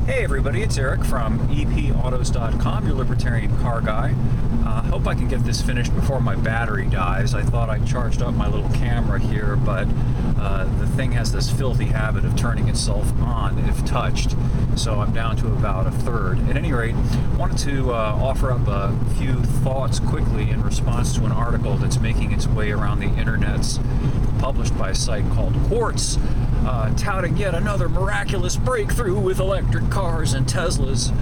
Hey everybody, it's Eric from EPAutos.com, your libertarian car guy. Hope I can get this finished before my battery dies. I thought I charged up my little camera here, but the thing has this filthy habit of turning itself on if touched, so I'm down to about a third. At any rate, I wanted to offer up a few thoughts quickly in response to an article that's making its way around the internets, published by a site called Quartz, touting yet another miraculous breakthrough with electric cars and Teslas.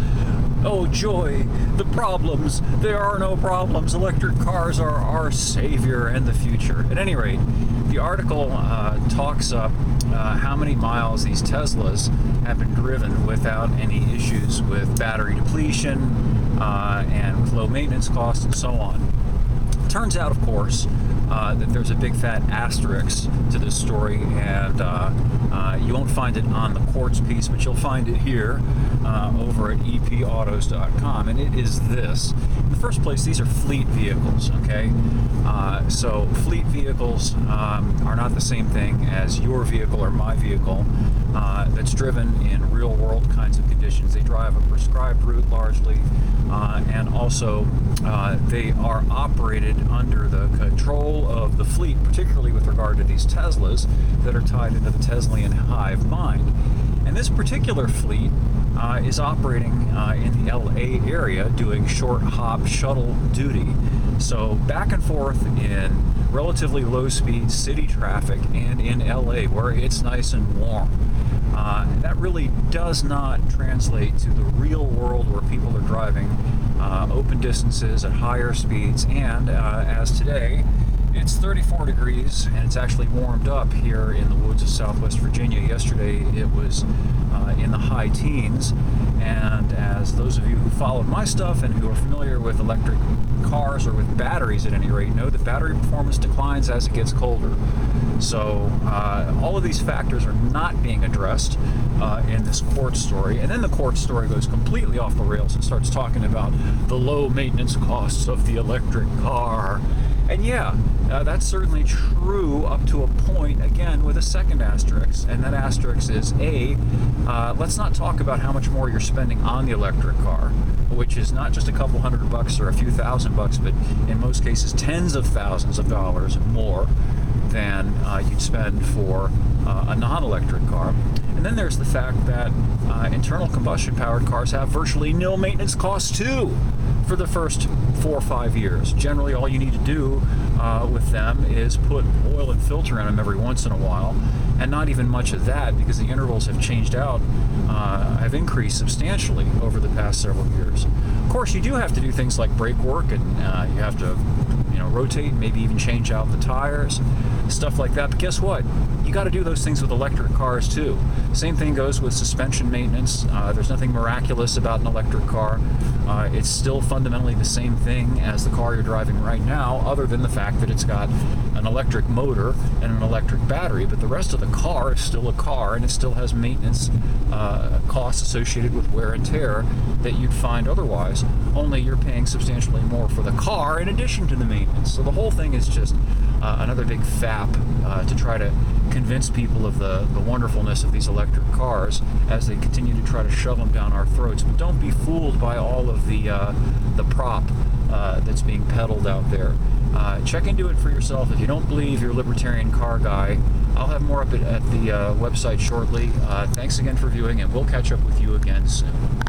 Oh joy, the problems. There are no problems. Electric cars are our savior and the future. At any rate, the article talks up how many miles these Teslas have been driven without any issues with battery depletion and with low maintenance costs and so on. Turns out, of course, that there's a big fat asterisk to this story, and you won't find it on the Quartz piece, but you'll find it here over at EPAutos.com, and it is this. In the first place, these are fleet vehicles, okay? So fleet vehicles are not the same thing as your vehicle or my vehicle that's driven in real-world kinds of conditions. They drive a prescribed route largely, and also they are operated under the control of the fleet, particularly with regard to these Teslas that are tied into the Teslian hive mind. And this particular fleet is operating in the LA area, doing short hop shuttle duty. So back and forth in relatively low speed city traffic and in LA where it's nice and warm. That really does not translate to the real world where people are driving open distances at higher speeds, and as today it's 34 degrees and it's actually warmed up here in the woods of Southwest Virginia. Yesterday it was in the high teens, and as those of you who followed my stuff and who are familiar with electric cars or with batteries at any rate know that battery performance declines as it gets colder. So all of these factors are not being addressed in this Quartz story. And then the Quartz story goes completely off the rails and starts talking about the low maintenance costs of the electric car. And yeah, that's certainly true up to a point, again, with a second asterisk. And that asterisk is, let's not talk about how much more you're spending on the electric car, which is not just a couple $100 or a few $1,000, but in most cases tens of thousands of dollars more than you'd spend for a non-electric car. And then there's the fact that internal combustion powered cars have virtually nil maintenance costs too for the first 4 or 5 years. Generally, all you need to do with them is put oil and filter in them every once in a while, and not even much of that, because the intervals have changed out, have increased substantially over the past several years. Of course, you do have to do things like brake work, and you have to rotate, maybe even change out the tires, stuff like that. But guess what? You got to do those things with electric cars too. Same thing goes with suspension maintenance. There's nothing miraculous about an electric car. It's still fundamentally the same thing as the car you're driving right now, other than the fact that it's got an electric motor and an electric battery. But the rest of the car is still a car, and it still has maintenance costs associated with wear and tear that you'd find otherwise, only you're paying substantially more for the car in addition to the maintenance. So the whole thing is just another big fap to try to convince people of the wonderfulness of these electric cars as they continue to try to shove them down our throats. But don't be fooled by all of the prop that's being peddled out there. Check into it for yourself. If you don't believe you're a libertarian car guy, I'll have more up at the website shortly. Thanks again for viewing, and we'll catch up with you again soon.